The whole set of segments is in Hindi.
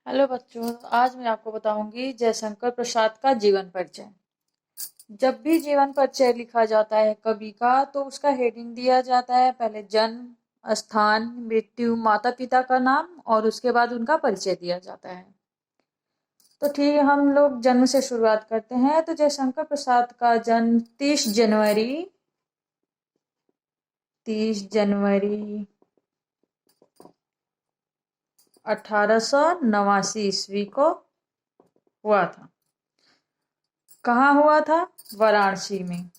हेलो बच्चों, आज मैं आपको बताऊंगी जयशंकर प्रसाद का जीवन परिचय। जब भी जीवन परिचय लिखा जाता है कवि का तो उसका हेडिंग दिया जाता है, पहले जन्म स्थान, मृत्यु, माता पिता का नाम और उसके बाद उनका परिचय दिया जाता है। तो ठीक है, हम लोग जन्म से शुरुआत करते हैं। तो जयशंकर प्रसाद का जन्म 30 जनवरी 1889 ईस्वी को हुआ था। कहाँ हुआ था? वाराणसी में।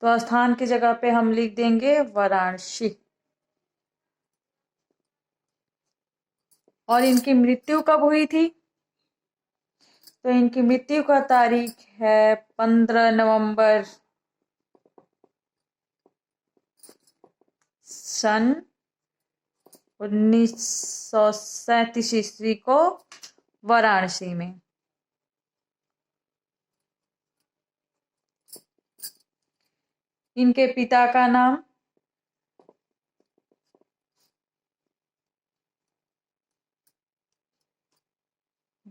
तो स्थान की जगह पे हम लिख देंगे वाराणसी। और इनकी मृत्यु कब हुई थी? तो इनकी मृत्यु का तारीख है 15 नवंबर सन 1937 ईस्वी को वाराणसी में। इनके पिता का नाम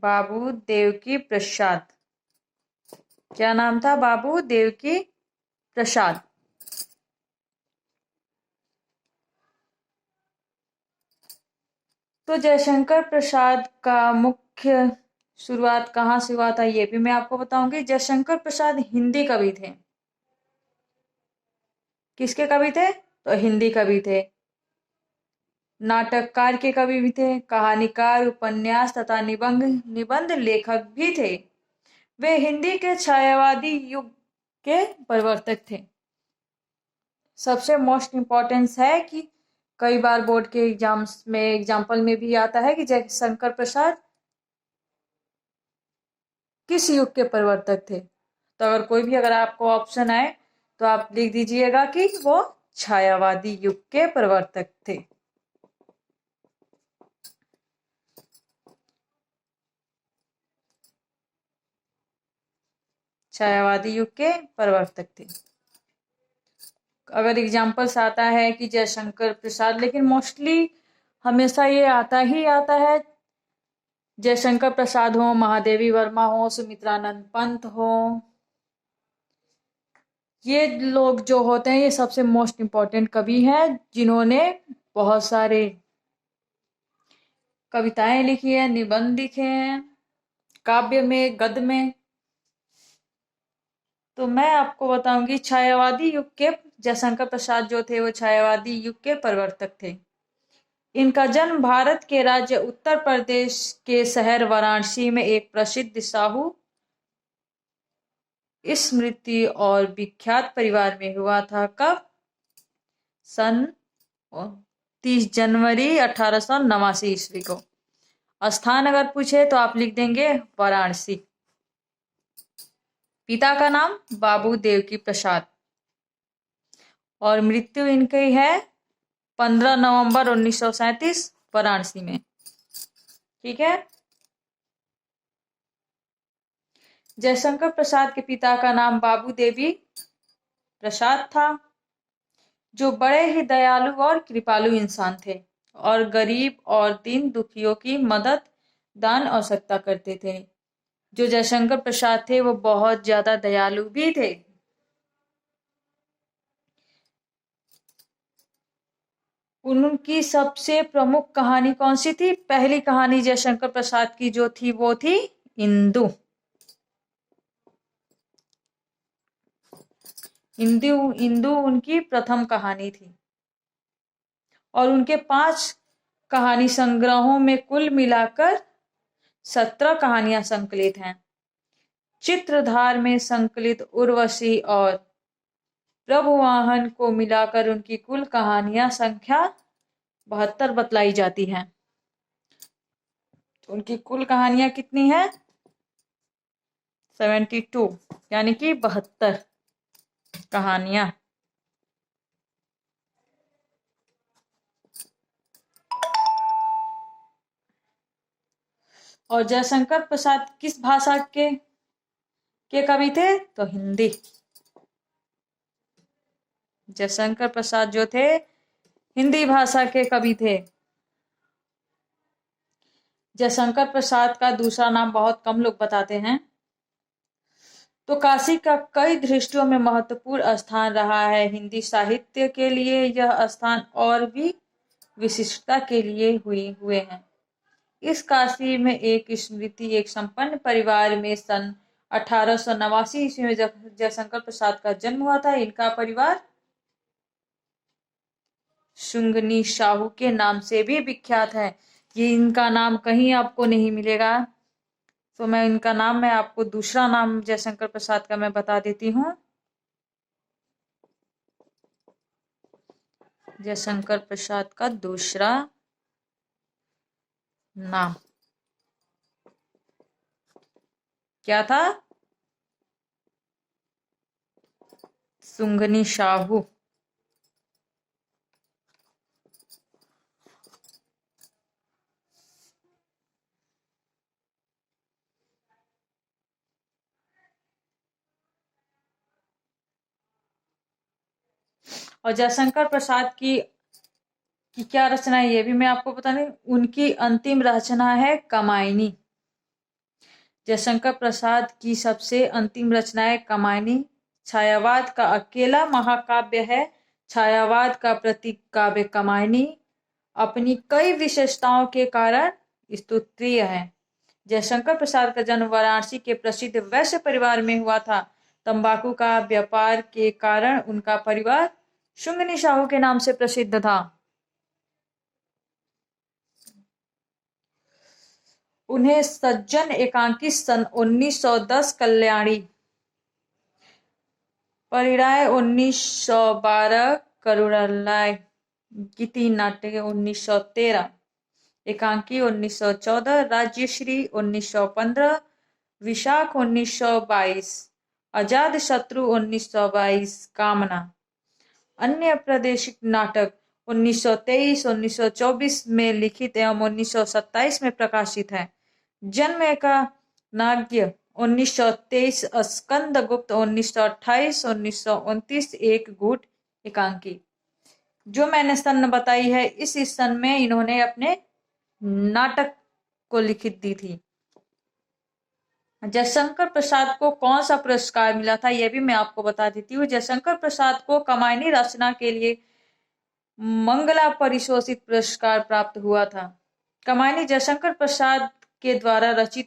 बाबू देवकी प्रसाद। क्या नाम था? बाबू देवकी प्रसाद। तो जयशंकर प्रसाद का मुख्य शुरुआत कहाँ से हुआ था ये भी मैं आपको बताऊंगी। जयशंकर प्रसाद हिंदी कवि थे। किसके कवि थे? तो हिंदी कवि थे। नाटककार के कवि भी थे, कहानीकार, उपन्यास तथा निबंध निबंध लेखक भी थे। वे हिंदी के छायावादी युग के प्रवर्तक थे। सबसे मोस्ट इम्पोर्टेंस है कि कई बार बोर्ड के एग्जाम्स में एग्जाम्पल में भी आता है कि जयशंकर प्रसाद किस युग के प्रवर्तक थे। तो अगर आपको ऑप्शन आए तो आप लिख दीजिएगा कि वो छायावादी युग के प्रवर्तक थे। छायावादी युग के प्रवर्तक थे। अगर एग्जाम्पल्स आता है कि जयशंकर प्रसाद, लेकिन मोस्टली हमेशा ये आता ही आता है। जयशंकर प्रसाद हो, महादेवी वर्मा हो, सुमित्रानंद पंत हो, ये लोग जो होते हैं ये सबसे मोस्ट इम्पोर्टेंट कवि हैं जिन्होंने बहुत सारे कविताएं लिखी है, निबंध लिखे हैं, काव्य में, गद्य में। तो मैं आपको बताऊंगी छायावादी युग के जयशंकर प्रसाद जो थे वो छायावादी युग के प्रवर्तक थे। इनका जन्म भारत के राज्य उत्तर प्रदेश के शहर वाराणसी में एक प्रसिद्ध साहू स्मृति और विख्यात परिवार में हुआ था। कब? सन 30 जनवरी 1889 ईस्वी को। स्थान अगर पूछे तो आप लिख देंगे वाराणसी। पिता का नाम बाबू देवकी प्रसाद और मृत्यु इनकी है 15 नवंबर 1937 वाराणसी में। ठीक है। जयशंकर प्रसाद के पिता का नाम बाबू देवी प्रसाद था, जो बड़े ही दयालु और कृपालु इंसान थे और गरीब और दीन दुखियों की मदद, दान और सत्ता करते थे। जो जयशंकर प्रसाद थे वो बहुत ज्यादा दयालु भी थे। उनकी सबसे प्रमुख कहानी कौन सी थी? पहली कहानी जयशंकर प्रसाद की जो थी वो थी इंदु। इंदु इंदु उनकी प्रथम कहानी थी और उनके 5 कहानी संग्रहों में कुल मिलाकर 17 कहानियां संकलित हैं। चित्रधार में संकलित उर्वशी और प्रभुवाहन को मिलाकर उनकी कुल कहानियां संख्या 72 बतलाई जाती है। उनकी कुल कहानियां कितनी है? 72, यानी कि 72 कहानियां। और जयशंकर प्रसाद किस भाषा के कवि थे? तो हिंदी। जयशंकर प्रसाद जो थे हिंदी भाषा के कवि थे। जयशंकर प्रसाद का दूसरा नाम बहुत कम लोग बताते हैं। तो काशी का कई दृष्टियों में महत्वपूर्ण स्थान रहा है। हिंदी साहित्य के लिए यह स्थान और भी विशिष्टता के लिए हुए हैं। इस काशी में एक स्मृति एक संपन्न परिवार में सन 1889 ईस्वी में जयशंकर प्रसाद का जन्म हुआ था। इनका परिवार शुंगनी शाहू के नाम से भी विख्यात है। ये इनका नाम कहीं आपको नहीं मिलेगा। तो मैं आपको दूसरा नाम जयशंकर प्रसाद का मैं बता देती हूँ। जयशंकर प्रसाद का दूसरा नाम क्या था? शुंगनी शाहू। और जयशंकर प्रसाद की क्या रचना है ये भी मैं आपको बता दूं। उनकी अंतिम रचना है कामायनी। जयशंकर प्रसाद की सबसे अंतिम रचना है कामायनी। छायावाद का अकेला महाकाव्य है। छायावाद का प्रतीक काव्य कामायनी अपनी कई विशेषताओं के कारण स्तुत्य है। जयशंकर प्रसाद का जन्म वाराणसी के प्रसिद्ध वैश्य परिवार में हुआ था। तंबाकू का व्यापार के कारण उनका परिवार शुंगनी शाहू के नाम से प्रसिद्ध था। उन्हें सज्जन एकांकी सन 1910 कल्याणी, परिणय 1912, करुणालय की 3 नाटक 1913, एकांकी 1914, राज्यश्री 1915, विशाख 1922, आजाद शत्रु 1922, कामना, अन्य प्रादेशिक नाटक 1923, 1924 में लिखित एवं 1927 में प्रकाशित है। जन्म का नाट्य 1923, स्कंद गुप्त 1928, 1929, एक गुट एकांकी। जो मैंने सन बताई है इस सन में इन्होंने अपने नाटक को लिखित दी थी। जयशंकर प्रसाद को कौन सा पुरस्कार मिला था यह भी मैं आपको बता देती हूँ। जयशंकर प्रसाद को कामायनी रचना के लिए मंगला परिशोषित पुरस्कार प्राप्त हुआ था। कामायनी जयशंकर प्रसाद के द्वारा रचित